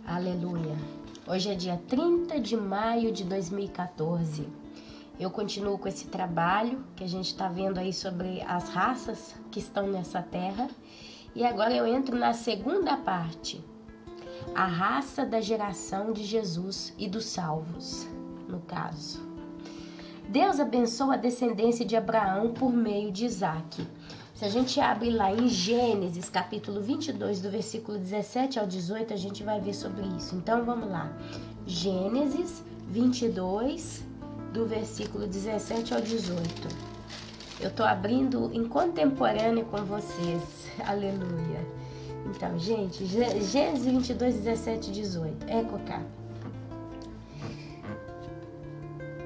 Aleluia. Hoje é dia 30 de maio de 2014. Eu continuo com esse trabalho que a gente está vendo aí sobre as raças que estão nessa terra. E agora eu entro na segunda parte. A raça da geração de Jesus e dos salvos, no caso. Deus abençoa a descendência de Abraão por meio de Isaque. Se a gente abre lá em Gênesis, capítulo 22, do versículo 17 ao 18, a gente vai ver sobre isso. Então, vamos lá. Gênesis 22, do versículo 17 ao 18. Eu estou abrindo em contemporânea com vocês. Aleluia. Então, gente, Gênesis 22, 17 e 18. Cá.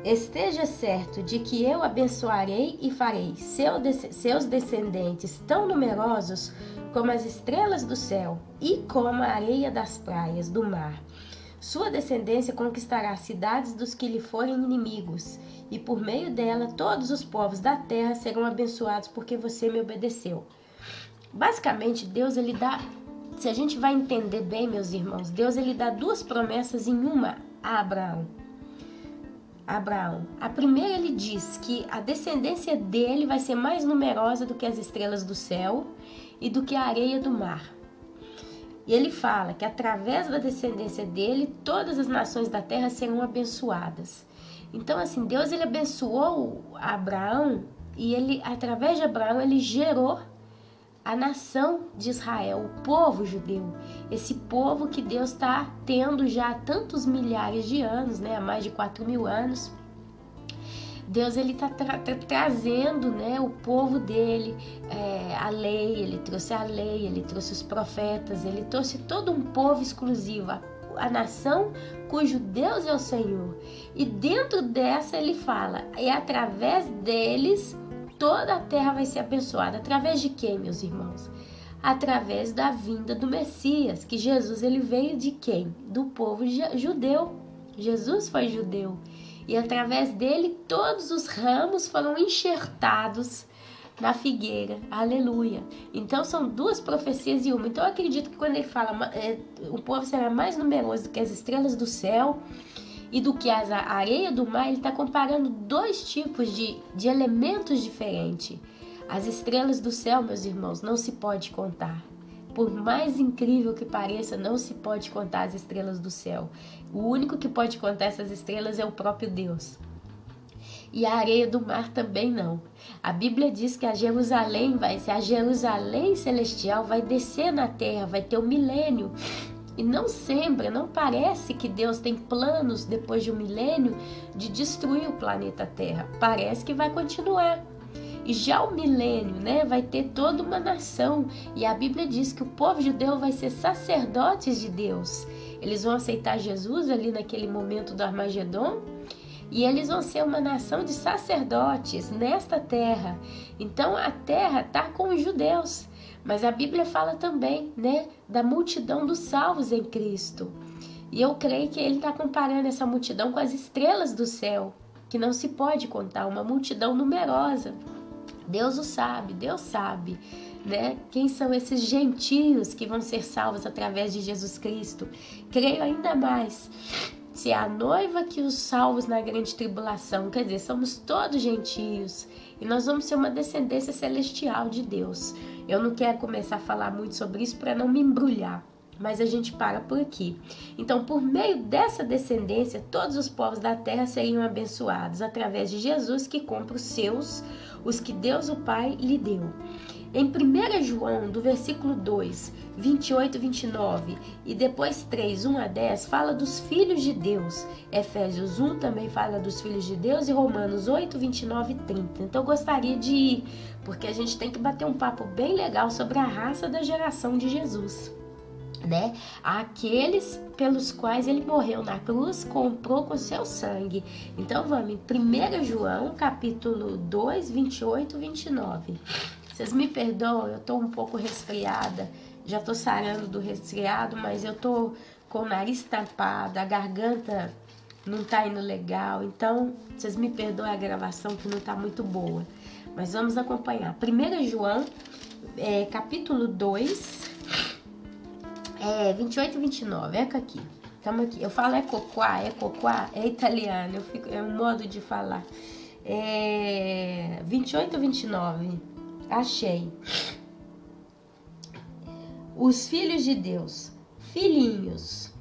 Esteja certo de que eu abençoarei e farei seus descendentes tão numerosos como as estrelas do céu e como a areia das praias do mar. Sua descendência conquistará as cidades dos que lhe forem inimigos, e por meio dela todos os povos da terra serão abençoados porque você me obedeceu. Basicamente, Deus ele dá, se a gente vai entender bem, meus irmãos, Deus ele dá duas promessas em uma a Abraão. A primeira ele diz que a descendência dele vai ser mais numerosa do que as estrelas do céu e do que a areia do mar. E ele fala que através da descendência dele, todas as nações da terra serão abençoadas. Então, assim, Deus ele abençoou Abraão e ele, através de Abraão, ele gerou a nação de Israel, o povo judeu, esse povo que Deus está tendo já há tantos milhares de anos, né, há mais de 4.000 anos. Deus ele está trazendo, né, o povo dele, a lei, ele trouxe os profetas, ele trouxe todo um povo exclusivo, a nação cujo Deus é o Senhor. E dentro dessa ele fala, é através deles toda a terra vai ser abençoada. Através de quem, meus irmãos? Através da vinda do Messias, que Jesus ele veio de quem? Do povo judeu. Jesus foi judeu. E através dele todos os ramos foram enxertados na figueira. Aleluia. Então são duas profecias em uma. Então eu acredito que quando ele fala o povo será mais numeroso do que as estrelas do céu e do que a areia do mar, ele está comparando dois tipos de elementos diferentes. As estrelas do céu, meus irmãos, não se pode contar. Por mais incrível que pareça, não se pode contar as estrelas do céu. O único que pode contar essas estrelas é o próprio Deus. E a areia do mar também não. A Bíblia diz que a Jerusalém celestial vai descer na terra, vai ter um milênio. E não parece que Deus tem planos depois de um milênio de destruir o planeta Terra. Parece que vai continuar. E já o milênio, né, vai ter toda uma nação. E a Bíblia diz que o povo judeu vai ser sacerdotes de Deus. Eles vão aceitar Jesus ali naquele momento do Armagedon. E eles vão ser uma nação de sacerdotes nesta terra. Então a terra está com os judeus. Mas a Bíblia fala também, né, da multidão dos salvos em Cristo. E eu creio que ele está comparando essa multidão com as estrelas do céu, que não se pode contar, uma multidão numerosa. Deus sabe, né, quem são esses gentios que vão ser salvos através de Jesus Cristo. Creio ainda mais. Se é a noiva que os salvos na grande tribulação, quer dizer, somos todos gentios e nós vamos ser uma descendência celestial de Deus. Eu não quero começar a falar muito sobre isso para não me embrulhar, mas a gente para por aqui. Então, por meio dessa descendência, todos os povos da terra seriam abençoados através de Jesus que compra os que Deus o Pai lhe deu. Em 1 João, do versículo 2, 28 e 29, e depois 3, 1 a 10, fala dos filhos de Deus. Efésios 1 também fala dos filhos de Deus e Romanos 8, 29 e 30. Então eu gostaria de ir, porque a gente tem que bater um papo bem legal sobre a raça da geração de Jesus, né? Aqueles pelos quais ele morreu na cruz, comprou com seu sangue. Então vamos em 1 João, capítulo 2, 28 e 29. Vocês me perdoam, eu tô um pouco resfriada, já tô sarando do resfriado, mas eu tô com o nariz tampado, a garganta não tá indo legal, então vocês me perdoem a gravação que não tá muito boa. Mas vamos acompanhar. 1 João, capítulo 2, 28 e 29, é aqui. Estamos aqui. Eu falo é coquá, é italiano, é um modo de falar. 28 e 29, achei. Os filhos de Deus, filhinhos,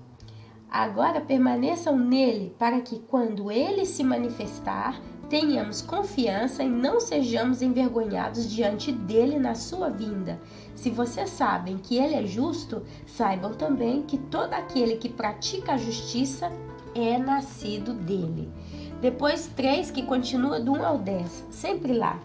agora permaneçam nele, para que quando ele se manifestar, tenhamos confiança e não sejamos envergonhados diante dele na sua vinda. Se vocês sabem que ele é justo, saibam também que todo aquele que pratica a justiça é nascido dele. Depois 3, que continua do 1 ao 10, sempre lá.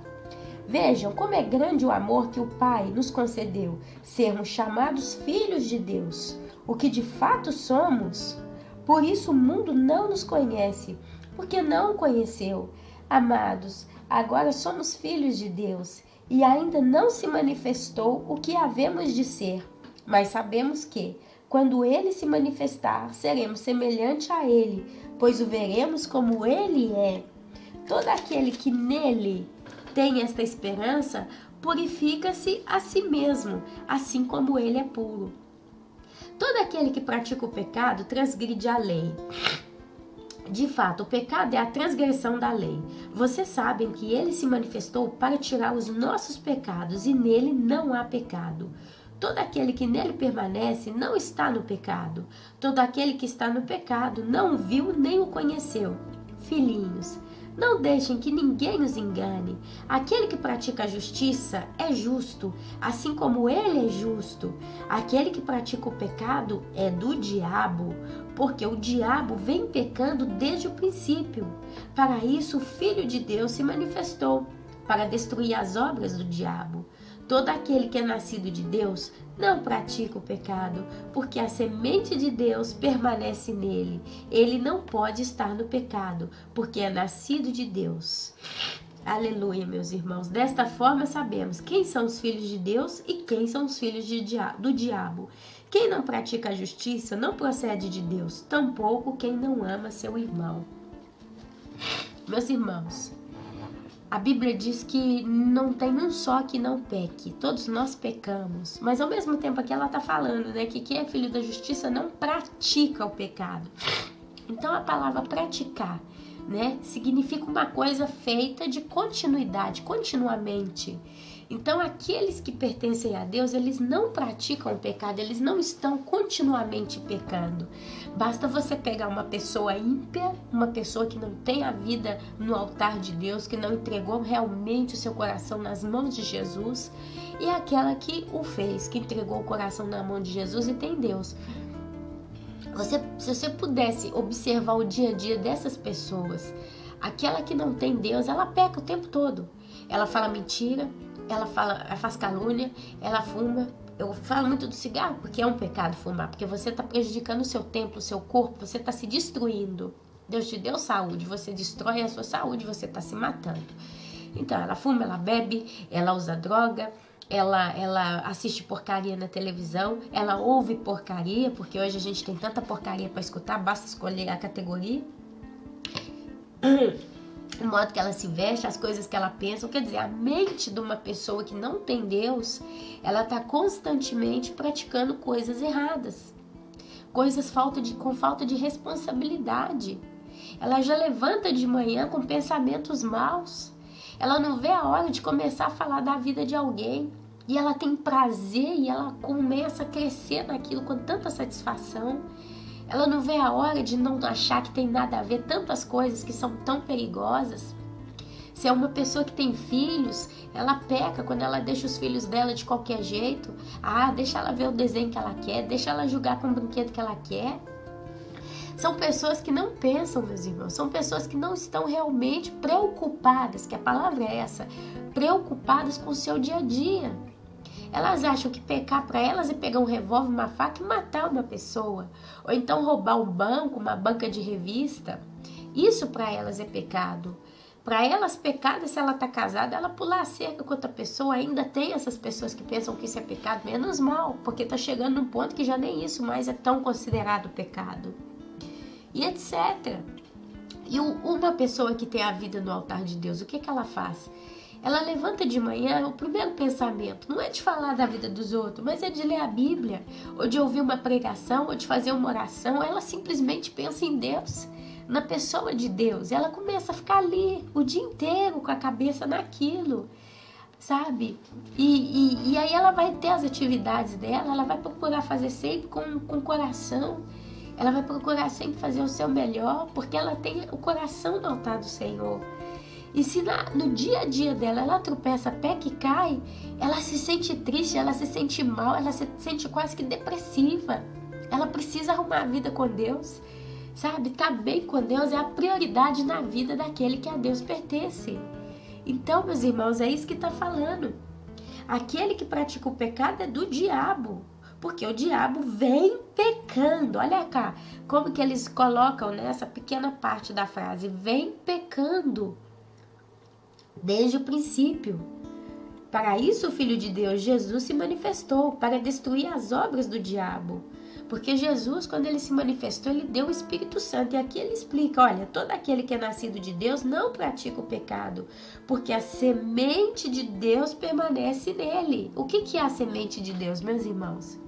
Vejam como é grande o amor que o Pai nos concedeu, sermos chamados filhos de Deus, o que de fato somos. Por isso o mundo não nos conhece, porque não o conheceu. Amados, agora somos filhos de Deus, e ainda não se manifestou o que havemos de ser. Mas sabemos que, quando ele se manifestar, seremos semelhantes a ele, pois o veremos como ele é. Todo aquele que nele tem esta esperança, purifica-se a si mesmo, assim como ele é puro. Todo aquele que pratica o pecado transgride a lei. De fato, o pecado é a transgressão da lei. Vocês sabem que ele se manifestou para tirar os nossos pecados, e nele não há pecado. Todo aquele que nele permanece não está no pecado. Todo aquele que está no pecado não o viu nem o conheceu. Filhinhos, não deixem que ninguém os engane. Aquele que pratica a justiça é justo, assim como ele é justo. Aquele que pratica o pecado é do diabo, porque o diabo vem pecando desde o princípio. Para isso o Filho de Deus se manifestou, para destruir as obras do diabo. Todo aquele que é nascido de Deus não pratica o pecado, porque a semente de Deus permanece nele. Ele não pode estar no pecado, porque é nascido de Deus. Aleluia, meus irmãos. Desta forma sabemos quem são os filhos de Deus e quem são os filhos do diabo. Quem não pratica a justiça não procede de Deus, tampouco quem não ama seu irmão. Meus irmãos, a Bíblia diz que não tem um só que não peque, todos nós pecamos, mas ao mesmo tempo aqui ela está falando, né, que quem é filho da justiça não pratica o pecado. Então a palavra praticar, né, significa uma coisa feita de continuidade, continuamente. Então aqueles que pertencem a Deus, eles não praticam o pecado, eles não estão continuamente pecando. Basta você pegar uma pessoa ímpia, uma pessoa que não tem a vida no altar de Deus, que não entregou realmente o seu coração nas mãos de Jesus, e aquela que o fez, que entregou o coração na mão de Jesus e tem Deus. Se você pudesse observar o dia a dia dessas pessoas, aquela que não tem Deus, ela peca o tempo todo. Ela fala mentira, ela faz calúnia, ela fuma. Eu falo muito do cigarro porque é um pecado fumar, porque você está prejudicando o seu templo, o seu corpo, você está se destruindo. Deus te deu saúde, você destrói a sua saúde, você está se matando. Então ela fuma, ela bebe, ela usa droga, ela assiste porcaria na televisão, ela ouve porcaria, porque hoje a gente tem tanta porcaria para escutar, basta escolher a categoria. O modo que ela se veste, as coisas que ela pensa, quer dizer, a mente de uma pessoa que não tem Deus, ela está constantemente praticando coisas erradas, coisas com falta de responsabilidade. Ela já levanta de manhã com pensamentos maus, ela não vê a hora de começar a falar da vida de alguém, e ela tem prazer e ela começa a crescer naquilo com tanta satisfação. Ela não vê a hora de não achar que tem nada a ver tantas coisas que são tão perigosas. Se é uma pessoa que tem filhos, ela peca quando ela deixa os filhos dela de qualquer jeito. Deixa ela ver o desenho que ela quer, deixa ela jogar com o brinquedo que ela quer. São pessoas que não pensam, meus irmãos, são pessoas que não estão realmente preocupadas, que a palavra é essa, preocupadas com o seu dia a dia. Elas acham que pecar para elas é pegar um revólver, uma faca e matar uma pessoa. Ou então roubar um banco, uma banca de revista. Isso para elas é pecado. Para elas, pecado é se ela está casada, ela pular a cerca com outra pessoa. Ainda tem essas pessoas que pensam que isso é pecado, menos mal, porque está chegando num ponto que já nem isso mais é tão considerado pecado. E etc. E uma pessoa que tem a vida no altar de Deus, o que ela faz? Ela levanta de manhã, o primeiro pensamento não é de falar da vida dos outros, mas é de ler a Bíblia, ou de ouvir uma pregação, ou de fazer uma oração. Ela simplesmente pensa em Deus, na pessoa de Deus. Ela começa a ficar ali o dia inteiro com a cabeça naquilo, sabe? E aí ela vai ter as atividades dela, ela vai procurar fazer sempre com o coração, ela vai procurar sempre fazer o seu melhor, porque ela tem o coração no altar do Senhor. E se no dia a dia dela ela tropeça, pé que cai, ela se sente triste, ela se sente mal, ela se sente quase que depressiva. Ela precisa arrumar a vida com Deus, sabe? Tá bem com Deus é a prioridade na vida daquele que a Deus pertence. Então, meus irmãos, é isso que está falando. Aquele que pratica o pecado é do diabo, porque o diabo vem pecando. Olha cá, como que eles colocam nessa pequena parte da frase, vem pecando. Desde o princípio. Para isso o Filho de Deus, Jesus, se manifestou, para destruir as obras do diabo. Porque Jesus, quando ele se manifestou, ele deu o Espírito Santo. E aqui ele explica, olha, todo aquele que é nascido de Deus não pratica o pecado, porque a semente de Deus permanece nele. O que é a semente de Deus, meus irmãos?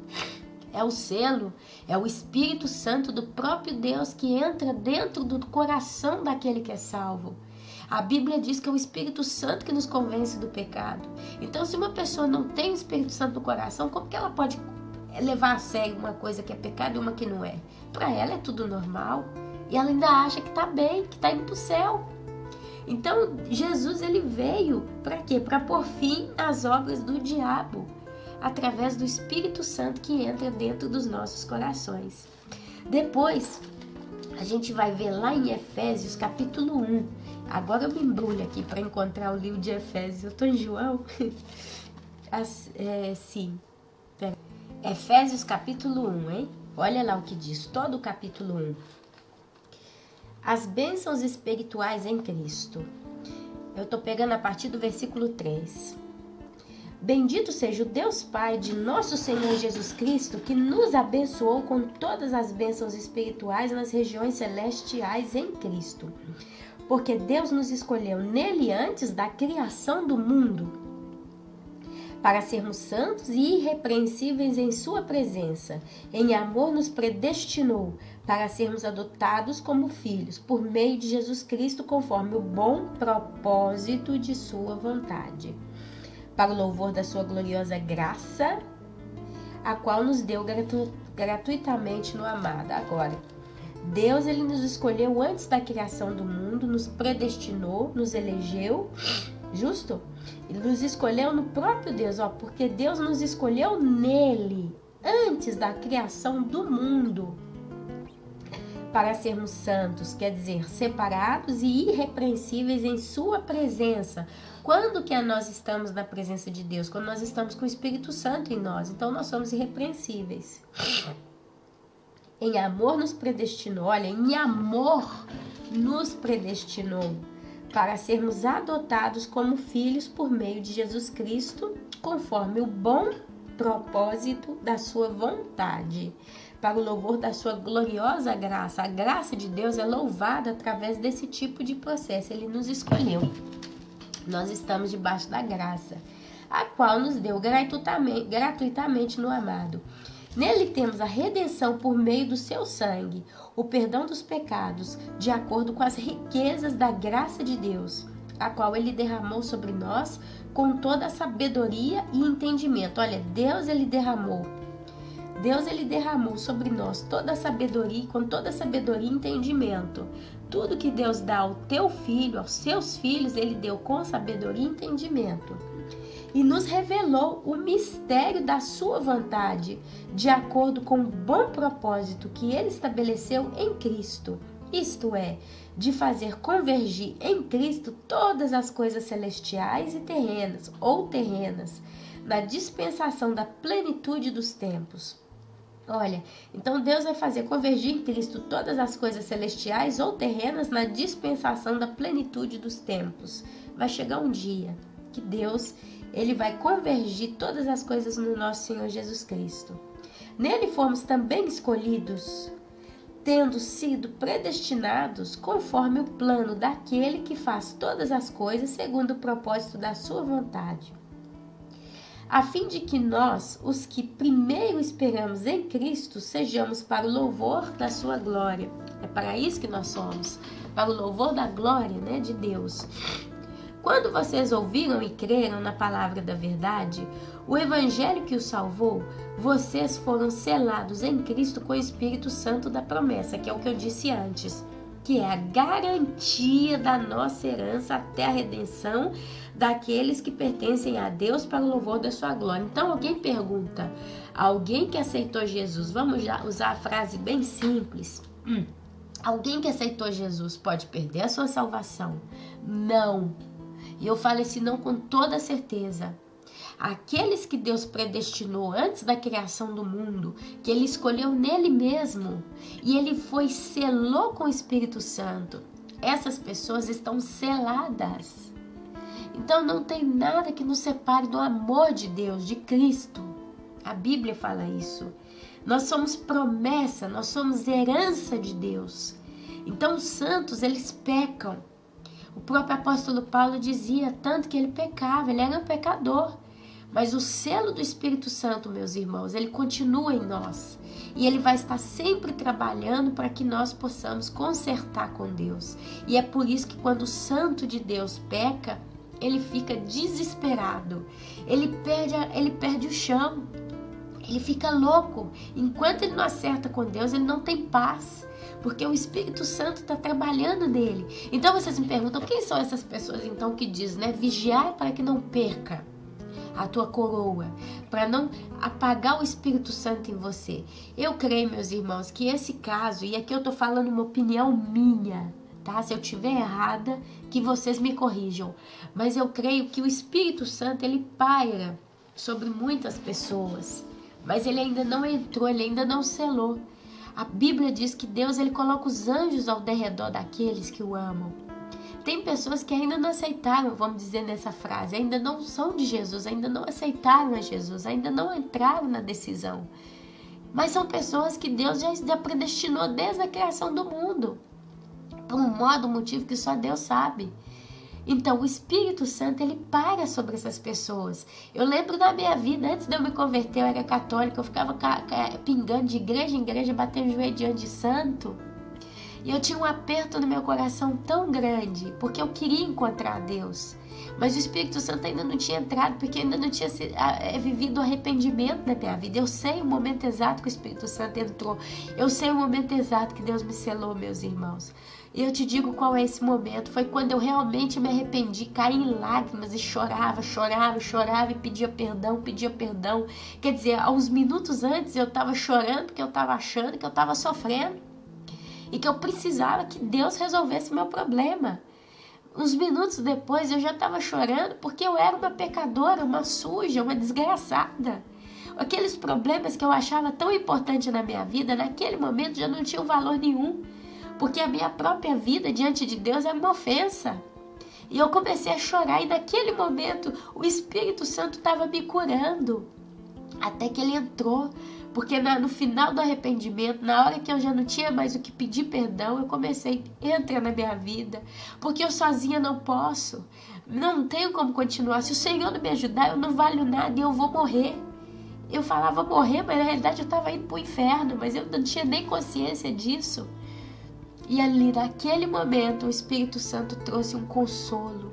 É o selo, é o Espírito Santo do próprio Deus que entra dentro do coração daquele que é salvo. A Bíblia diz que é o Espírito Santo que nos convence do pecado. Então, se uma pessoa não tem o Espírito Santo no coração, como que ela pode levar a sério uma coisa que é pecado e uma que não é? Para ela é tudo normal. E ela ainda acha que está bem, que está indo para o céu. Então, Jesus, ele veio para quê? Para pôr fim às obras do diabo, através do Espírito Santo que entra dentro dos nossos corações. Depois, a gente vai ver lá em Efésios, capítulo 1. Agora eu me embrulho aqui para encontrar o livro de Efésios. Eu estou em João? Sim. Efésios, capítulo 1, hein? Olha lá o que diz, todo o capítulo 1. As bênçãos espirituais em Cristo. Eu estou pegando a partir do versículo 3. Bendito seja o Deus Pai de nosso Senhor Jesus Cristo, que nos abençoou com todas as bênçãos espirituais nas regiões celestiais em Cristo. Porque Deus nos escolheu nele antes da criação do mundo, para sermos santos e irrepreensíveis em sua presença. Em amor nos predestinou para sermos adotados como filhos, por meio de Jesus Cristo, conforme o bom propósito de sua vontade, para o louvor da sua gloriosa graça, a qual nos deu gratuitamente no amado. Agora, Deus, ele nos escolheu antes da criação do mundo, nos predestinou, nos elegeu, justo? Ele nos escolheu no próprio Deus, porque Deus nos escolheu nele, antes da criação do mundo, para sermos santos, quer dizer, separados e irrepreensíveis em sua presença. Quando que nós estamos na presença de Deus? Quando nós estamos com o Espírito Santo em nós, então nós somos irrepreensíveis. Em amor nos predestinou, olha, em amor nos predestinou para sermos adotados como filhos por meio de Jesus Cristo, conforme o bom propósito da sua vontade, para o louvor da sua gloriosa graça. A graça de Deus é louvada através desse tipo de processo. Ele nos escolheu. Nós estamos debaixo da graça, a qual nos deu gratuitamente no amado. Nele temos a redenção por meio do seu sangue, o perdão dos pecados, de acordo com as riquezas da graça de Deus, a qual ele derramou sobre nós com toda a sabedoria e entendimento. Olha, Deus ele derramou sobre nós toda a sabedoria, com toda a sabedoria e entendimento. Tudo que Deus dá ao teu filho, aos seus filhos, ele deu com sabedoria e entendimento. E nos revelou o mistério da sua vontade, de acordo com o bom propósito que ele estabeleceu em Cristo. Isto é, de fazer convergir em Cristo todas as coisas celestiais e terrenas, na dispensação da plenitude dos tempos. Olha, então Deus vai fazer convergir em Cristo todas as coisas celestiais ou terrenas na dispensação da plenitude dos tempos. Vai chegar um dia que Deus, ele vai convergir todas as coisas no nosso Senhor Jesus Cristo. Nele fomos também escolhidos, tendo sido predestinados conforme o plano daquele que faz todas as coisas segundo o propósito da sua vontade, a fim de que nós, os que primeiro esperamos em Cristo, sejamos para o louvor da sua glória. É para isso que nós somos, para o louvor da glória, né, de Deus. Quando vocês ouviram e creram na palavra da verdade, o evangelho que os salvou, vocês foram selados em Cristo com o Espírito Santo da promessa, que é o que eu disse antes, que é a garantia da nossa herança até a redenção daqueles que pertencem a Deus para o louvor da sua glória. Então alguém pergunta, alguém que aceitou Jesus, vamos usar a frase bem simples, alguém que aceitou Jesus pode perder a sua salvação? Não. E eu falo esse não com toda certeza. Aqueles que Deus predestinou antes da criação do mundo, que Ele escolheu nele mesmo, e Ele selou com o Espírito Santo, essas pessoas estão seladas. Então não tem nada que nos separe do amor de Deus, de Cristo. A Bíblia fala isso. Nós somos promessa, nós somos herança de Deus. Então os santos, eles pecam. O próprio apóstolo Paulo dizia tanto que ele pecava, ele era um pecador. Mas o selo do Espírito Santo, meus irmãos, ele continua em nós. E ele vai estar sempre trabalhando para que nós possamos consertar com Deus. E é por isso que quando o santo de Deus peca, ele fica desesperado. Ele perde o chão. Ele fica louco. Enquanto ele não acerta com Deus, ele não tem paz. Porque o Espírito Santo está trabalhando nele. Então vocês me perguntam, quem são essas pessoas então que diz, né? Vigiai para que não perca a tua coroa, para não apagar o Espírito Santo em você. Eu creio, meus irmãos, que esse caso, e aqui eu tô falando uma opinião minha, tá? Se eu tiver errada, que vocês me corrijam. Mas eu creio que o Espírito Santo, ele paira sobre muitas pessoas, mas ele ainda não entrou, ele ainda não selou. A Bíblia diz que Deus, ele coloca os anjos ao derredor daqueles que o amam. Tem pessoas que ainda não aceitaram, vamos dizer nessa frase, ainda não são de Jesus, ainda não aceitaram a Jesus, ainda não entraram na decisão. Mas são pessoas que Deus já predestinou desde a criação do mundo, por um motivo que só Deus sabe. Então o Espírito Santo, ele paira sobre essas pessoas. Eu lembro da minha vida, antes de eu me converter, eu era católica, eu ficava pingando de igreja em igreja, batendo o joelho diante de santo. E eu tinha um aperto no meu coração tão grande, porque eu queria encontrar Deus. Mas o Espírito Santo ainda não tinha entrado, porque ainda não tinha vivido o arrependimento na minha vida. Eu sei o momento exato que o Espírito Santo entrou. Eu sei o momento exato que Deus me selou, meus irmãos. E eu te digo qual é esse momento. Foi quando eu realmente me arrependi, caí em lágrimas e chorava e pedia perdão. Quer dizer, há uns minutos antes eu estava chorando porque eu estava achando que eu estava sofrendo. E que eu precisava que Deus resolvesse meu problema. Uns minutos depois eu já estava chorando porque eu era uma pecadora, uma suja, uma desgraçada. Aqueles problemas que eu achava tão importantes na minha vida, naquele momento já não tinham valor nenhum. Porque a minha própria vida diante de Deus era uma ofensa. E eu comecei a chorar e naquele momento o Espírito Santo estava me curando. Até que ele entrou. Porque no final do arrependimento, na hora que eu já não tinha mais o que pedir perdão, eu comecei a entrar na minha vida. Porque eu sozinha não posso. Não tenho como continuar. Se o Senhor não me ajudar, eu não valho nada e eu vou morrer. Eu falava morrer, mas na realidade eu estava indo para o inferno. Mas eu não tinha nem consciência disso. E ali, naquele momento, o Espírito Santo trouxe um consolo.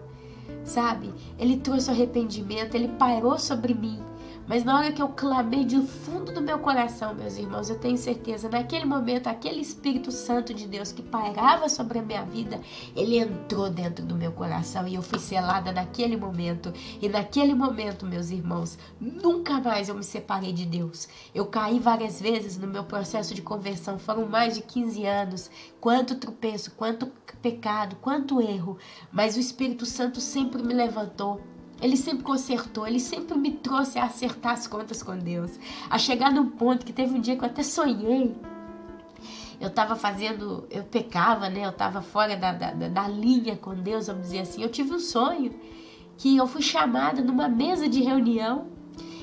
Sabe? Ele trouxe arrependimento, ele pairou sobre mim. Mas na hora que eu clamei do fundo do meu coração, meus irmãos, eu tenho certeza, naquele momento, aquele Espírito Santo de Deus que pairava sobre a minha vida, ele entrou dentro do meu coração e eu fui selada naquele momento. E naquele momento, meus irmãos, nunca mais eu me separei de Deus. Eu caí várias vezes no meu processo de conversão, foram mais de 15 anos. Quanto tropeço, quanto pecado, quanto erro, mas o Espírito Santo sempre me levantou. Ele sempre consertou, ele sempre me trouxe a acertar as contas com Deus. A chegar num ponto que teve um dia que eu até sonhei. Eu pecava, né? Eu estava fora da linha com Deus, vamos dizer assim. Eu tive um sonho que eu fui chamada numa mesa de reunião.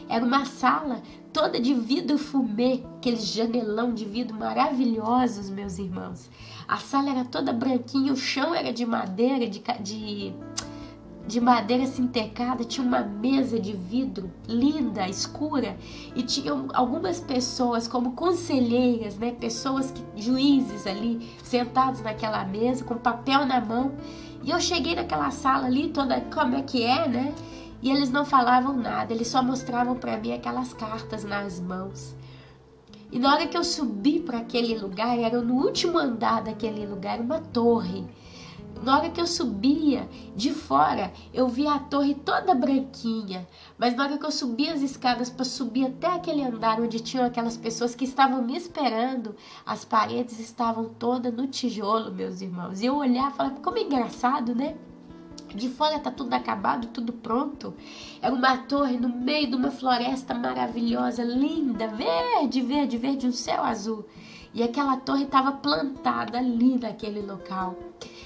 Era uma sala, toda de vidro fumê, aqueles janelão de vidro maravilhosos, meus irmãos. A sala era toda branquinha, o chão era de madeira, de madeira sintecada, tinha uma mesa de vidro linda, escura, e tinham algumas pessoas como conselheiras, né? Pessoas, juízes ali, sentados naquela mesa, com papel na mão. E eu cheguei naquela sala ali, toda como é que é, né? E eles não falavam nada, eles só mostravam para mim aquelas cartas nas mãos. E na hora que eu subi para aquele lugar, era no último andar daquele lugar, uma torre. Na hora que eu subia, de fora, eu via a torre toda branquinha. Mas na hora que eu subia as escadas para subir até aquele andar onde tinham aquelas pessoas que estavam me esperando, as paredes estavam todas no tijolo, meus irmãos. E eu olhava e falava, como é engraçado, né? De fora tá tudo acabado, tudo pronto. Era uma torre no meio de uma floresta maravilhosa, linda, verde, verde, verde, um céu azul. E aquela torre estava plantada ali naquele local.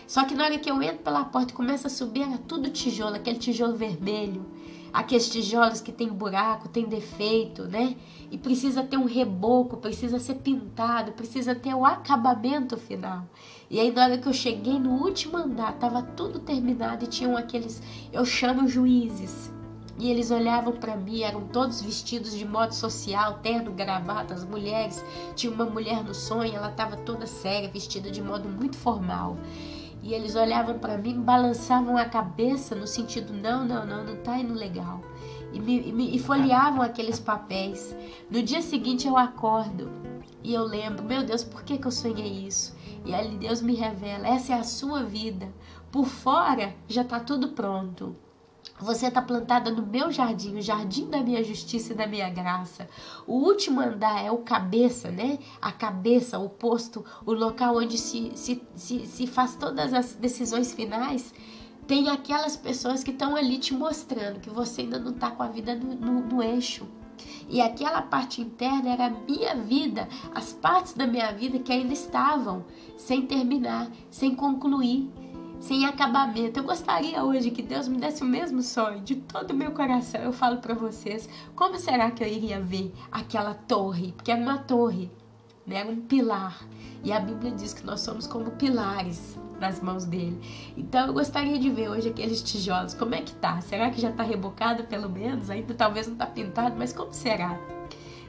Só que na hora que eu entro pela porta e começo a subir, era tudo tijolo, aquele tijolo vermelho. Aqueles tijolos que tem buraco, tem defeito, né? E precisa ter um reboco, precisa ser pintado, precisa ter o acabamento final. E aí na hora que eu cheguei no último andar, estava tudo terminado e tinham aqueles, eu chamo juízes. E eles olhavam para mim, eram todos vestidos de modo social, terno, gravata, as mulheres. Tinha uma mulher no sonho, ela estava toda séria, vestida de modo muito formal. E eles olhavam para mim, balançavam a cabeça no sentido, não tá indo legal. E folheavam aqueles papéis. No dia seguinte eu acordo e eu lembro, meu Deus, por que eu sonhei isso? E aí Deus me revela, essa é a sua vida. Por fora já está tudo pronto. Você está plantada no meu jardim, o jardim da minha justiça e da minha graça. O último andar é o cabeça, né? A cabeça, o posto, o local onde se faz todas as decisões finais. Tem aquelas pessoas que estão ali te mostrando que você ainda não está com a vida no eixo. E aquela parte interna era a minha vida, as partes da minha vida que ainda estavam sem terminar, sem concluir, sem acabamento. Eu gostaria hoje que Deus me desse o mesmo sonho de todo o meu coração. Eu falo para vocês, como será que eu iria ver aquela torre? Porque era uma torre, né? Era um pilar. E a Bíblia diz que nós somos como pilares nas mãos dele. Então eu gostaria de ver hoje aqueles tijolos, como é que tá? Será que já tá rebocado pelo menos? Ainda talvez não tá pintado, mas como será?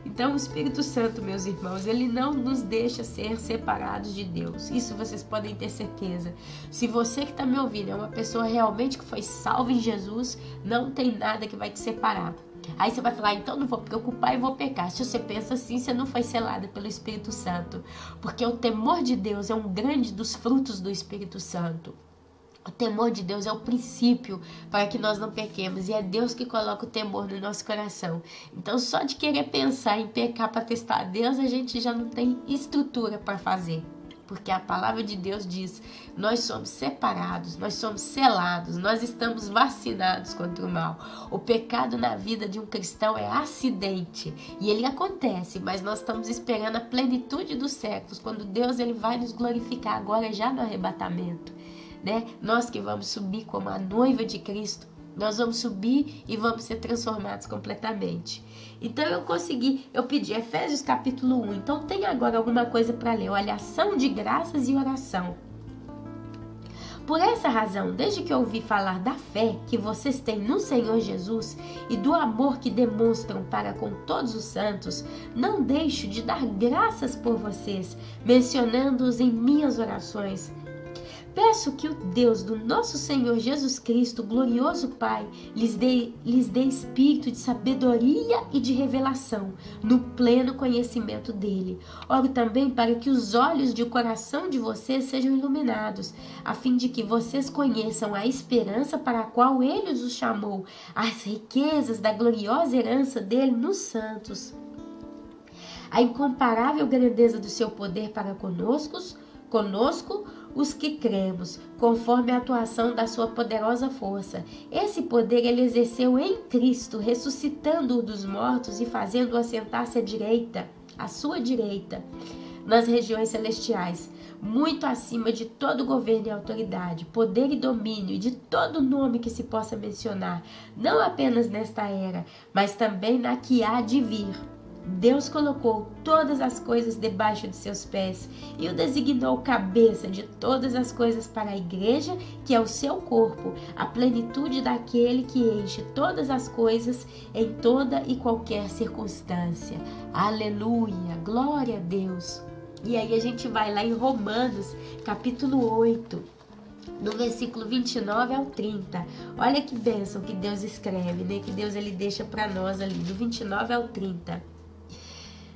Então o Espírito Santo, meus irmãos, ele não nos deixa ser separados de Deus. Isso vocês podem ter certeza. Se você que está me ouvindo é uma pessoa realmente que foi salva em Jesus, não tem nada que vai te separar. Aí você vai falar, então não vou preocupar e vou pecar. Se você pensa assim, você não foi selado pelo Espírito Santo. Porque o temor de Deus é um grande dos frutos do Espírito Santo. O temor de Deus é o princípio para que nós não pequemos. E é Deus que coloca o temor no nosso coração. Então só de querer pensar em pecar para testar a Deus, a gente já não tem estrutura para fazer. Porque a palavra de Deus diz, nós somos separados, nós somos selados, nós estamos vacinados contra o mal. O pecado na vida de um cristão é acidente. E ele acontece, mas nós estamos esperando a plenitude dos séculos, quando Deus ele vai nos glorificar agora já no arrebatamento. Né? Nós que vamos subir como a noiva de Cristo, nós vamos subir e vamos ser transformados completamente. Então eu pedi Efésios capítulo 1, então tem agora alguma coisa para ler, olha, ação de graças e oração. Por essa razão, desde que eu ouvi falar da fé que vocês têm no Senhor Jesus e do amor que demonstram para com todos os santos, não deixo de dar graças por vocês, mencionando-os em minhas orações. Peço que o Deus do nosso Senhor Jesus Cristo, glorioso Pai, lhes dê espírito de sabedoria e de revelação, no pleno conhecimento dele. Oro também para que os olhos de coração de vocês sejam iluminados, a fim de que vocês conheçam a esperança para a qual ele os chamou, as riquezas da gloriosa herança dele nos santos, a incomparável grandeza do seu poder para conosco, os que cremos, conforme a atuação da sua poderosa força. Esse poder ele exerceu em Cristo, ressuscitando-o dos mortos e fazendo-o assentar-se à sua direita, nas regiões celestiais, muito acima de todo governo e autoridade, poder e domínio e de todo nome que se possa mencionar, não apenas nesta era, mas também na que há de vir. Deus colocou todas as coisas debaixo de seus pés e o designou cabeça de todas as coisas para a igreja, que é o seu corpo, a plenitude daquele que enche todas as coisas em toda e qualquer circunstância. Aleluia, glória a Deus. E aí a gente vai lá em Romanos, capítulo 8, no versículo 29 ao 30. Olha que bênção que Deus escreve, né? Que Deus ele deixa para nós ali, do 29 ao 30.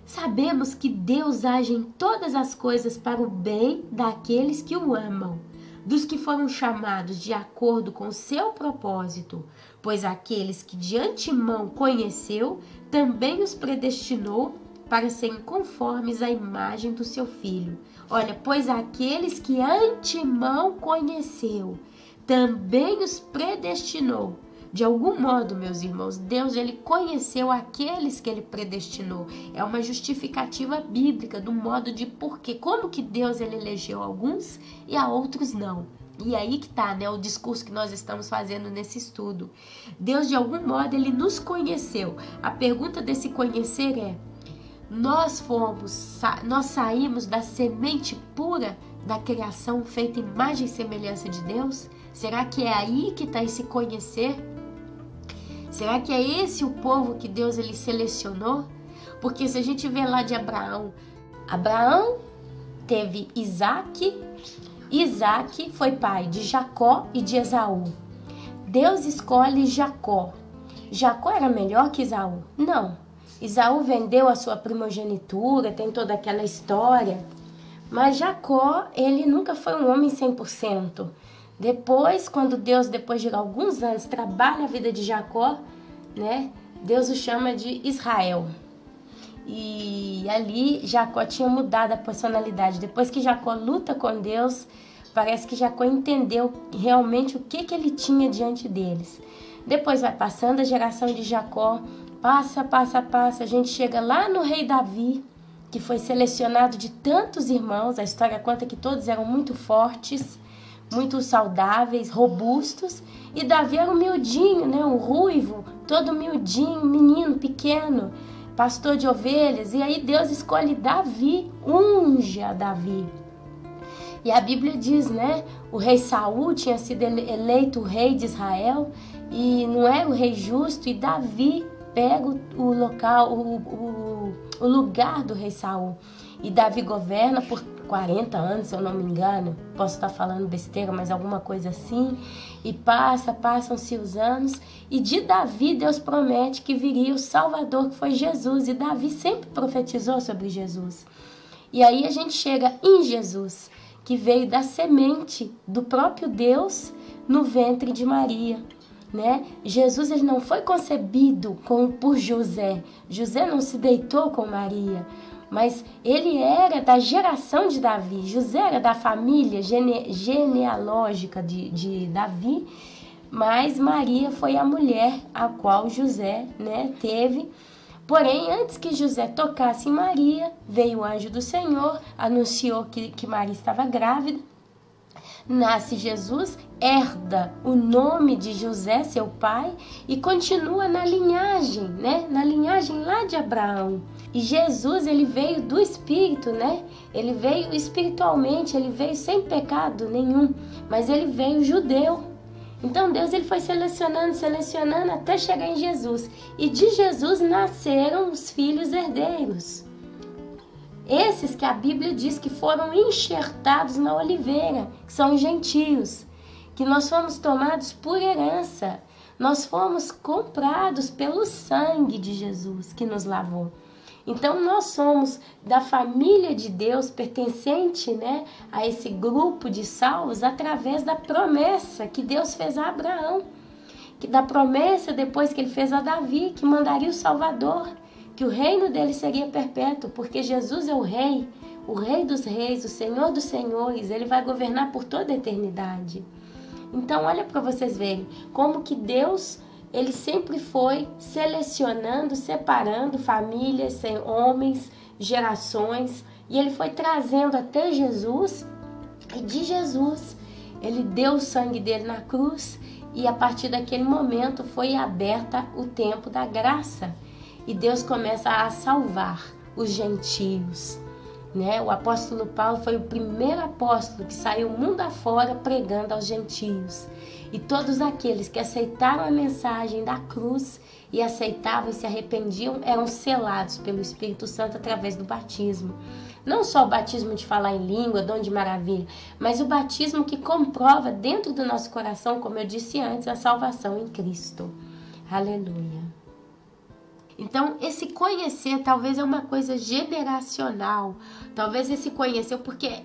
Sabemos que Deus age em todas as coisas para o bem daqueles que o amam, dos que foram chamados de acordo com seu propósito, pois aqueles que de antemão conheceu, também os predestinou para serem conformes à imagem do seu Filho. Olha, pois aqueles que antemão conheceu, também os predestinou. De algum modo, meus irmãos, Deus ele conheceu aqueles que ele predestinou. É uma justificativa bíblica do modo de porquê. Como que Deus ele elegeu alguns e a outros não. E aí que tá, né, o discurso que nós estamos fazendo nesse estudo. Deus, de algum modo, ele nos conheceu. A pergunta desse conhecer é: nós saímos da semente pura da criação feita imagem e semelhança de Deus? Será que é aí que está esse conhecer? Será que é esse o povo que Deus ele selecionou? Porque se a gente vê lá de Abraão, Abraão teve Isaac, Isaac foi pai de Jacó e de Esaú. Deus escolhe Jacó. Jacó era melhor que Esaú? Não. Esaú vendeu a sua primogenitura, tem toda aquela história. Mas Jacó, ele nunca foi um homem 100%. Depois, quando Deus, depois de alguns anos, trabalha a vida de Jacó, né? Deus o chama de Israel. E ali Jacó tinha mudado a personalidade. Depois que Jacó luta com Deus, parece que Jacó entendeu realmente o que ele tinha diante deles. Depois vai passando a geração de Jacó, passa, a gente chega lá no rei Davi, que foi selecionado de tantos irmãos. A história conta que todos eram muito fortes, muito saudáveis, robustos, e Davi era um miudinho, né? Um ruivo, todo miudinho, menino pequeno, pastor de ovelhas. E aí Deus escolhe Davi, unge a Davi. E a Bíblia diz, né? O rei Saul tinha sido eleito o rei de Israel e não era o rei justo, e Davi pega o lugar do rei Saul. E Davi governa por 40 anos, se eu não me engano. Posso estar falando besteira, mas alguma coisa assim. E passam-se os anos. E de Davi, Deus promete que viria o Salvador, que foi Jesus. E Davi sempre profetizou sobre Jesus. E aí a gente chega em Jesus, que veio da semente do próprio Deus no ventre de Maria. Né? Jesus ele não foi concebido por José. José não se deitou com Maria. Mas ele era da geração de Davi. José era da família genealógica de Davi, mas Maria foi a mulher a qual José, né, teve. Porém, antes que José tocasse em Maria, veio o anjo do Senhor, anunciou que Maria estava grávida. Nasce Jesus, herda o nome de José, seu pai, e continua na linhagem, né? Na linhagem lá de Abraão. E Jesus, ele veio do Espírito, né? Ele veio espiritualmente, ele veio sem pecado nenhum, mas ele veio judeu. Então Deus ele foi selecionando até chegar em Jesus. E de Jesus nasceram os filhos herdeiros. Esses que a Bíblia diz que foram enxertados na oliveira, que são os gentios, que nós fomos tomados por herança. Nós fomos comprados pelo sangue de Jesus que nos lavou. Então nós somos da família de Deus, pertencente, né, a esse grupo de salvos, através da promessa que Deus fez a Abraão, que da promessa depois que ele fez a Davi, que mandaria o Salvador, que o reino dele seria perpétuo, porque Jesus é o rei dos reis, o Senhor dos senhores. Ele vai governar por toda a eternidade. Então olha para vocês verem como que Deus ele sempre foi selecionando, separando famílias, homens, gerações, e ele foi trazendo até Jesus. E de Jesus ele deu o sangue dele na cruz, e a partir daquele momento foi aberta o tempo da graça. e Deus começa a salvar os gentios, né? O apóstolo Paulo foi o primeiro apóstolo que saiu mundo afora pregando aos gentios. E todos aqueles que aceitaram a mensagem da cruz e aceitavam e se arrependiam eram selados pelo Espírito Santo através do batismo. Não só o batismo de falar em língua, dom de maravilha, mas o batismo que comprova dentro do nosso coração, como eu disse antes, a salvação em Cristo. Aleluia. Então, esse conhecer talvez é uma coisa generacional. Talvez esse conhecer, porque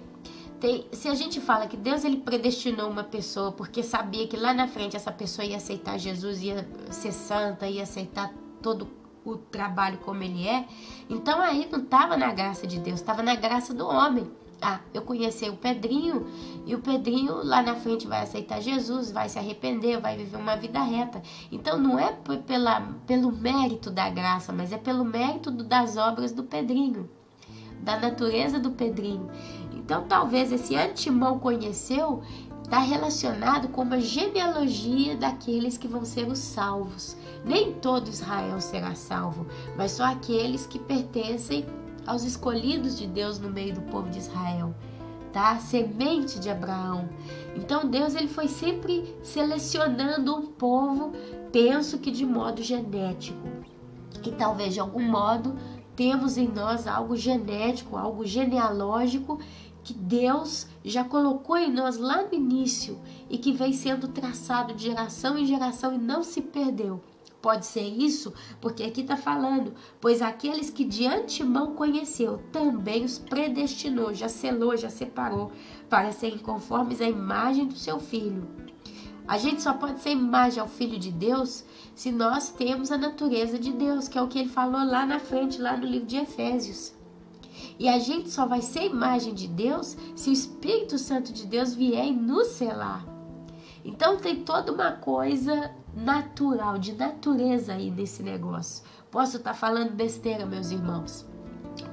se a gente fala que Deus ele predestinou uma pessoa porque sabia que lá na frente essa pessoa ia aceitar Jesus, ia ser santa, ia aceitar todo o trabalho como ele é, então aí não estava na graça de Deus, estava na graça do homem. Eu conheci o Pedrinho, e o Pedrinho lá na frente vai aceitar Jesus, vai se arrepender, vai viver uma vida reta. Então não é pelo mérito da graça, mas é pelo mérito das obras do Pedrinho, da natureza do Pedrinho. Então talvez esse antemão conheceu está relacionado com uma genealogia daqueles que vão ser os salvos. Nem todo Israel será salvo, mas só aqueles que pertencem aos escolhidos de Deus no meio do povo de Israel, tá? Semente de Abraão. Então Deus ele foi sempre selecionando um povo, penso que de modo genético, que talvez de algum modo temos em nós algo genético, algo genealógico que Deus já colocou em nós lá no início e que vem sendo traçado de geração em geração e não se perdeu. Pode ser isso, porque aqui está falando, pois aqueles que de antemão conheceu, também os predestinou, já selou, já separou, para serem conformes à imagem do seu Filho. A gente só pode ser imagem ao Filho de Deus se nós temos a natureza de Deus, que é o que ele falou lá na frente, lá no livro de Efésios. E a gente só vai ser imagem de Deus se o Espírito Santo de Deus vier e nos selar. Então tem toda uma coisa natural, de natureza aí nesse negócio. Posso estar falando besteira, meus irmãos.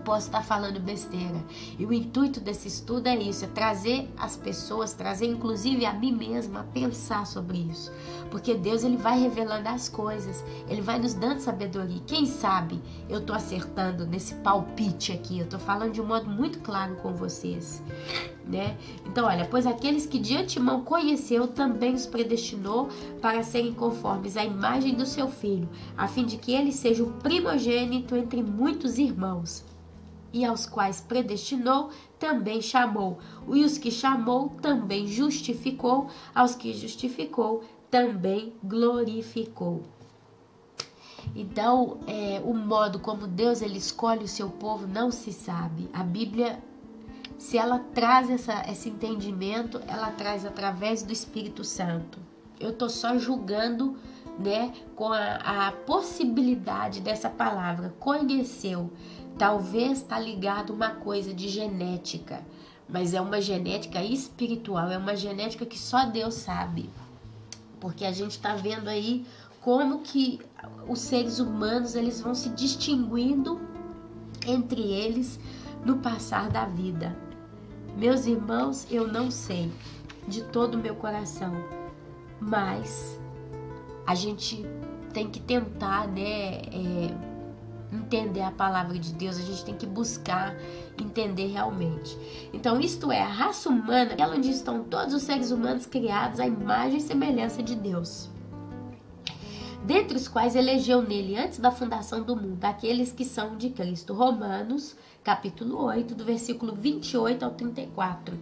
Posso estar falando besteira. E o intuito desse estudo é isso, é trazer as pessoas, trazer inclusive a mim mesma a pensar sobre isso. Porque Deus ele vai revelando as coisas, ele vai nos dando sabedoria. Quem sabe eu estou acertando nesse palpite aqui, eu estou falando de um modo muito claro com vocês, né? Então olha, pois aqueles que de antemão conheceu também os predestinou para serem conformes à imagem do seu Filho, a fim de que ele seja o primogênito entre muitos irmãos. E aos quais predestinou, também chamou. E os que chamou, também justificou. Aos que justificou, também glorificou. Então, o modo como Deus ele escolhe o seu povo não se sabe. A Bíblia, se ela traz esse entendimento, ela traz através do Espírito Santo. Eu estou só julgando, né, com a possibilidade dessa palavra, conheceu. Talvez está ligado uma coisa de genética, mas é uma genética espiritual, é uma genética que só Deus sabe. Porque a gente está vendo aí como que os seres humanos eles vão se distinguindo entre eles no passar da vida. Meus irmãos, eu não sei de todo o meu coração, mas a gente tem que tentar, né, entender a palavra de Deus, a gente tem que buscar entender realmente. Então, isto é, a raça humana, ela onde estão todos os seres humanos criados à imagem e semelhança de Deus, dentre os quais elegeu nele, antes da fundação do mundo, aqueles que são de Cristo. Romanos, capítulo 8, do versículo 28 ao 34.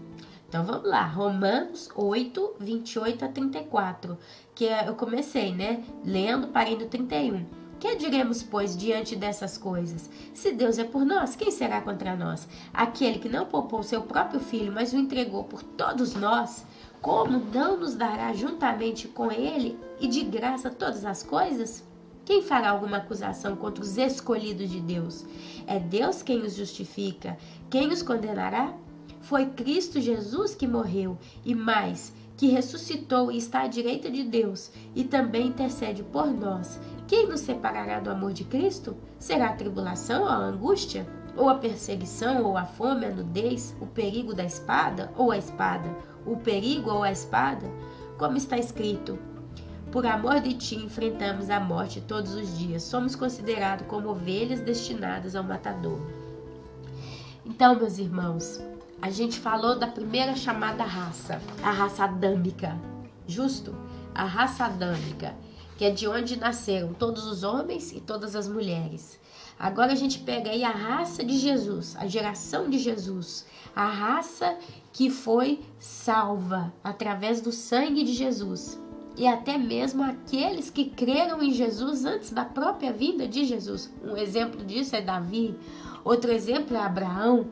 Então, vamos lá, Romanos 8, 28 a 34, que eu comecei, né, lendo, parei no 31. Que diremos, pois, diante dessas coisas? Se Deus é por nós, quem será contra nós? Aquele que não poupou seu próprio Filho, mas o entregou por todos nós, como não nos dará juntamente com ele e de graça todas as coisas? Quem fará alguma acusação contra os escolhidos de Deus? É Deus quem os justifica. Quem os condenará? Foi Cristo Jesus que morreu, e mais, que ressuscitou e está à direita de Deus, e também intercede por nós. Quem nos separará do amor de Cristo? Será a tribulação ou a angústia? Ou a perseguição, ou a fome, a nudez, o perigo da espada, ou a espada? O perigo ou a espada? Como está escrito: Por amor de ti, enfrentamos a morte todos os dias. Somos considerados como ovelhas destinadas ao matador. Então, meus irmãos, a gente falou da primeira chamada raça, a raça adâmica, justo? A raça adâmica, que é de onde nasceram todos os homens e todas as mulheres. Agora a gente pega aí a raça de Jesus, a geração de Jesus, a raça que foi salva através do sangue de Jesus. E até mesmo aqueles que creram em Jesus antes da própria vinda de Jesus. Um exemplo disso é Davi, outro exemplo é Abraão,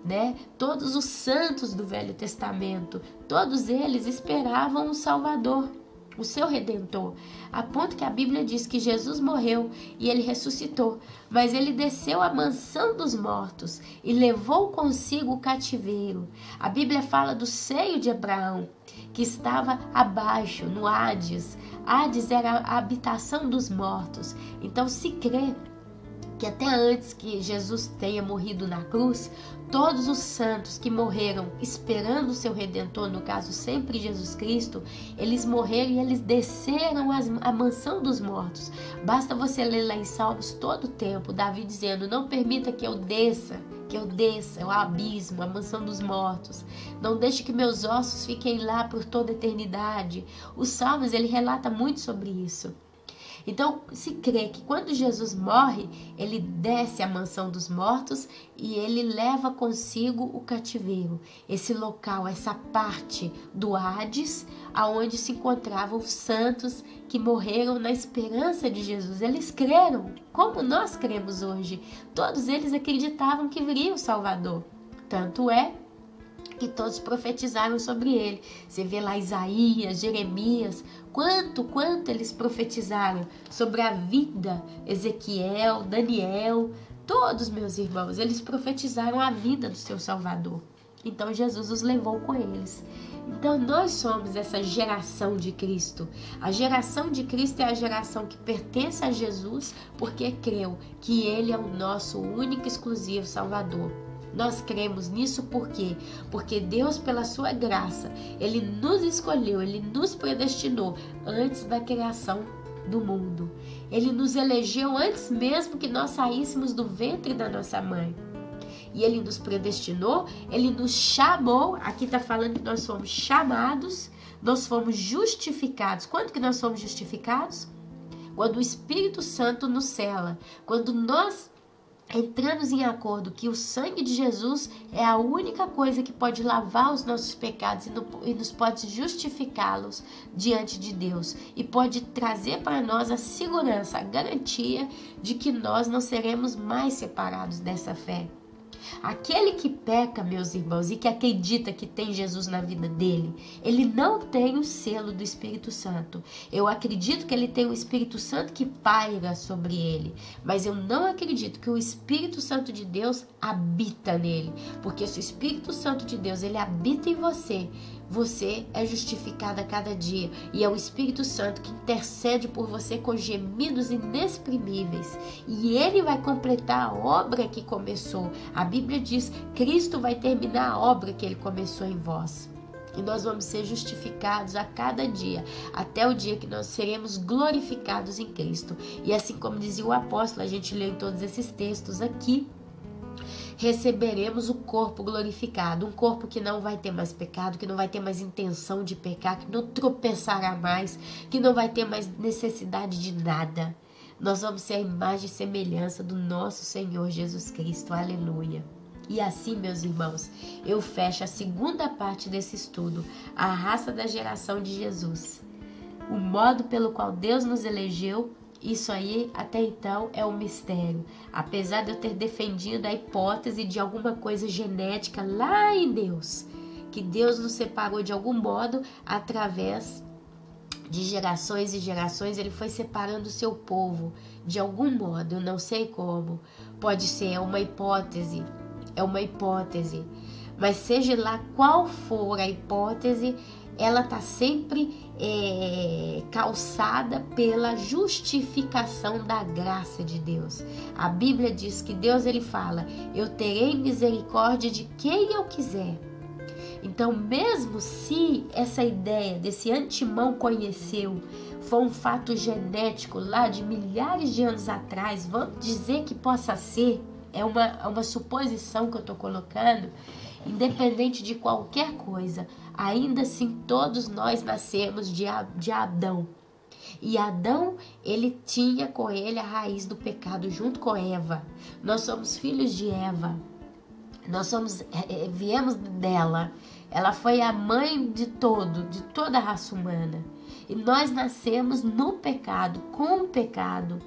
né? Todos os santos do Velho Testamento, todos eles esperavam um Salvador, o seu Redentor, a ponto que a Bíblia diz que Jesus morreu e ele ressuscitou, mas ele desceu à mansão dos mortos e levou consigo o cativeiro. A Bíblia fala do seio de Abraão, que estava abaixo, no Hades. Hades era a habitação dos mortos. Então se crê que até antes que Jesus tenha morrido na cruz, todos os santos que morreram esperando o seu Redentor, no caso sempre Jesus Cristo, eles morreram e eles desceram à mansão dos mortos. Basta você ler lá em Salmos todo o tempo, Davi dizendo: não permita que eu desça ao abismo, a mansão dos mortos. Não deixe que meus ossos fiquem lá por toda a eternidade. Os Salmos, ele relata muito sobre isso. Então, se crê que quando Jesus morre, ele desce à mansão dos mortos e ele leva consigo o cativeiro, esse local, essa parte do Hades, aonde se encontravam os santos que morreram na esperança de Jesus. Eles creram, como nós cremos hoje. Todos eles acreditavam que viria o Salvador. Tanto é que todos profetizaram sobre ele. Você vê lá Isaías, Jeremias, quanto eles profetizaram sobre a vida. Ezequiel, Daniel, todos, meus irmãos, eles profetizaram a vida do seu Salvador. Então Jesus os levou com eles. Então nós somos essa geração de Cristo. A geração de Cristo é a geração que pertence a Jesus porque creu que ele é o nosso único e exclusivo Salvador. Nós cremos nisso por quê? Porque Deus, pela sua graça, ele nos escolheu, ele nos predestinou antes da criação do mundo. Ele nos elegeu antes mesmo que nós saíssemos do ventre da nossa mãe. E ele nos predestinou, ele nos chamou. Aqui está falando que nós fomos chamados, nós fomos justificados. Quando que nós fomos justificados? Quando o Espírito Santo nos sela, quando nós entramos em acordo que o sangue de Jesus é a única coisa que pode lavar os nossos pecados e nos pode justificá-los diante de Deus e pode trazer para nós a segurança, a garantia de que nós não seremos mais separados dessa fé. Aquele que peca, meus irmãos, e que acredita que tem Jesus na vida dele, ele não tem o selo do Espírito Santo. Eu acredito que ele tem o Espírito Santo que paira sobre ele, mas eu não acredito que o Espírito Santo de Deus habita nele, porque se o Espírito Santo de Deus ele habita em você, você é justificado a cada dia e é o Espírito Santo que intercede por você com gemidos inexprimíveis e ele vai completar a obra que começou. A Bíblia diz: Cristo vai terminar a obra que ele começou em vós. E nós vamos ser justificados a cada dia, até o dia que nós seremos glorificados em Cristo. E assim como dizia o apóstolo, a gente leu em todos esses textos aqui, receberemos o corpo glorificado, um corpo que não vai ter mais pecado, que não vai ter mais intenção de pecar, que não tropeçará mais, que não vai ter mais necessidade de nada. Nós vamos ser a imagem e semelhança do nosso Senhor Jesus Cristo, aleluia. E assim, meus irmãos, eu fecho a segunda parte desse estudo, a raça da geração de Jesus. O modo pelo qual Deus nos elegeu, isso aí até então é um mistério. Apesar de eu ter defendido a hipótese de alguma coisa genética lá em Deus, que Deus nos separou de algum modo através de gerações e gerações, ele foi separando o seu povo de algum modo, eu não sei como. Pode ser uma hipótese, mas seja lá qual for a hipótese, ela está sempre calçada pela justificação da graça de Deus. A Bíblia diz que Deus ele fala: eu terei misericórdia de quem eu quiser. Então, mesmo se essa ideia desse antemão conheceu foi um fato genético lá de milhares de anos atrás, vamos dizer que possa ser, é uma suposição que eu estou colocando, independente de qualquer coisa, ainda assim todos nós nascemos de Adão. E Adão, ele tinha com ele a raiz do pecado junto com Eva. Nós somos filhos de Eva. Nós viemos dela. Ela foi a mãe de toda a raça humana. E nós nascemos no pecado, com o pecado.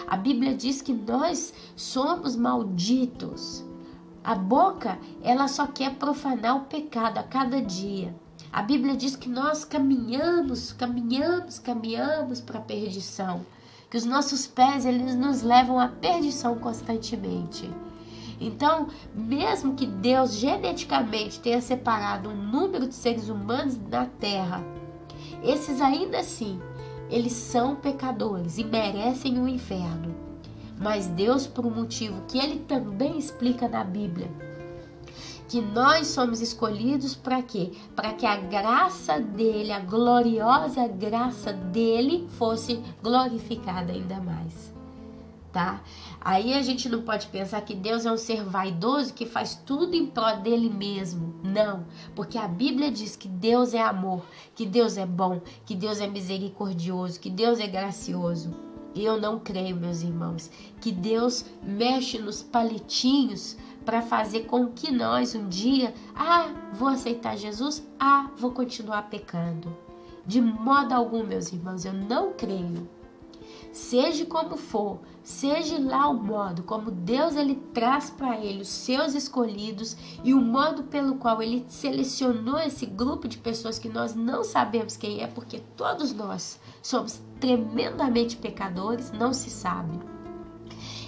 A Bíblia diz que nós somos malditos. A boca, ela só quer profanar o pecado a cada dia. A Bíblia diz que nós caminhamos para a perdição. Que os nossos pés, eles nos levam à perdição constantemente. Então, mesmo que Deus geneticamente tenha separado um número de seres humanos na Terra, esses ainda assim, eles são pecadores e merecem o inferno. Mas Deus, por um motivo que Ele também explica na Bíblia, que nós somos escolhidos para quê? Para que a graça dele, a gloriosa graça dele, fosse glorificada ainda mais, tá? Aí a gente não pode pensar que Deus é um ser vaidoso que faz tudo em prol dele mesmo. Não, porque a Bíblia diz que Deus é amor, que Deus é bom, que Deus é misericordioso, que Deus é gracioso. E eu não creio, meus irmãos, que Deus mexe nos palitinhos para fazer com que nós um dia, vou aceitar Jesus, vou continuar pecando. De modo algum, meus irmãos, eu não creio. Seja como for, seja lá o modo como Deus ele traz para ele os seus escolhidos e o modo pelo qual ele selecionou esse grupo de pessoas que nós não sabemos quem é, porque todos nós somos tremendamente pecadores, não se sabe.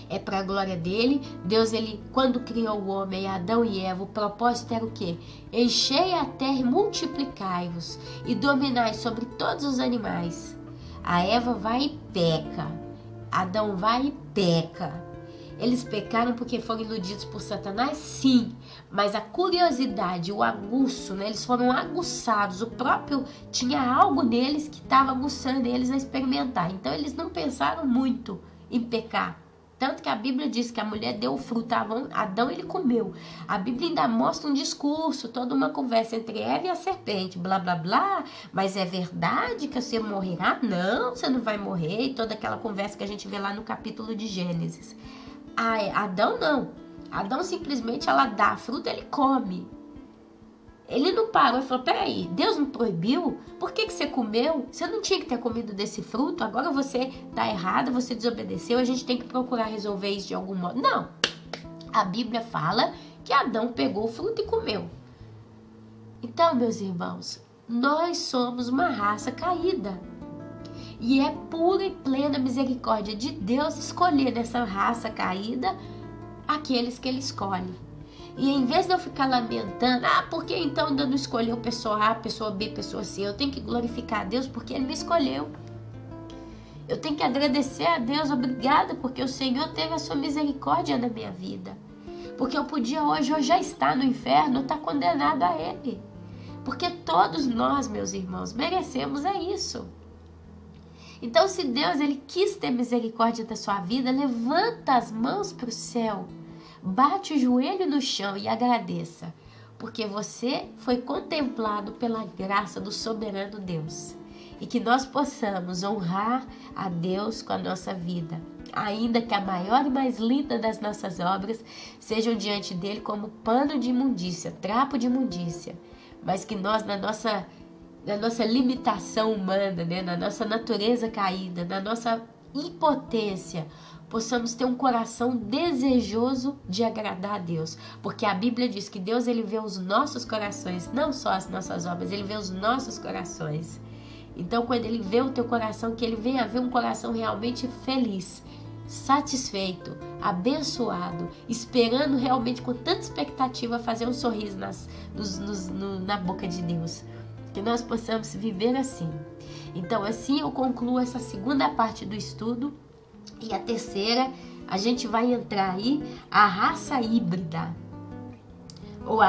É para a glória dele. Deus, ele, quando criou o homem, Adão e Eva, o propósito era o quê? Enchei a terra e multiplicai-vos e dominai sobre todos os animais. A Eva vai e peca. Adão vai e peca. Eles pecaram porque foram iludidos por Satanás? Sim. Mas a curiosidade, o aguço, né? Eles foram aguçados. O próprio tinha algo neles que estava aguçando eles a experimentar. Então eles não pensaram muito em pecar. Tanto que a Bíblia diz que a mulher deu o fruto a Adão, ele comeu. A Bíblia ainda mostra um discurso, toda uma conversa entre Eva e a serpente, blá, blá, blá. Mas é verdade que você morrerá? Não, você não vai morrer. E toda aquela conversa que a gente vê lá no capítulo de Gênesis. Adão não. Adão simplesmente, ela dá a fruta, ele come. Ele não parou e falou, peraí, Deus não proibiu? Por que você comeu? Você não tinha que ter comido desse fruto? Agora você tá errado, você desobedeceu, a gente tem que procurar resolver isso de algum modo. Não, a Bíblia fala que Adão pegou o fruto e comeu. Então, meus irmãos, nós somos uma raça caída. E é pura e plena misericórdia de Deus escolher nessa raça caída aqueles que Ele escolhe. E em vez de eu ficar lamentando, por que então Deus não escolheu pessoa A, pessoa B, pessoa C? Eu tenho que glorificar a Deus porque Ele me escolheu. Eu tenho que agradecer a Deus, obrigada, porque o Senhor teve a sua misericórdia na minha vida. Porque eu podia hoje, eu já estar no inferno, estar condenado a Ele. Porque todos nós, meus irmãos, merecemos isso. Então, se Deus ele quis ter misericórdia da sua vida, levanta as mãos para o céu. Bate o joelho no chão e agradeça, porque você foi contemplado pela graça do soberano Deus. E que nós possamos honrar a Deus com a nossa vida, ainda que a maior e mais linda das nossas obras sejam diante dele como pano de imundícia, trapo de imundícia, mas que nós na nossa limitação humana, né, na nossa natureza caída, na nossa impotência, possamos ter um coração desejoso de agradar a Deus. Porque a Bíblia diz que Deus ele vê os nossos corações, não só as nossas obras, Ele vê os nossos corações. Então, quando Ele vê o teu coração, que Ele venha ver um coração realmente feliz, satisfeito, abençoado, esperando realmente com tanta expectativa fazer um sorriso na boca de Deus. Que nós possamos viver assim. Então, assim eu concluo essa segunda parte do estudo. E a terceira, a gente vai entrar aí, a raça híbrida, ou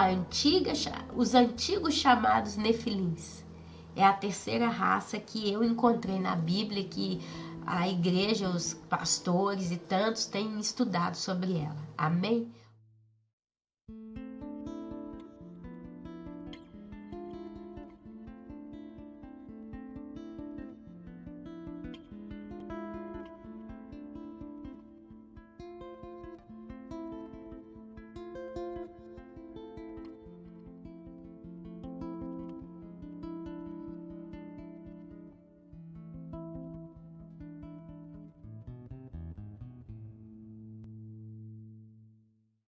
os antigos chamados nefilins. É a terceira raça que eu encontrei na Bíblia, que a igreja, os pastores e tantos têm estudado sobre ela. Amém?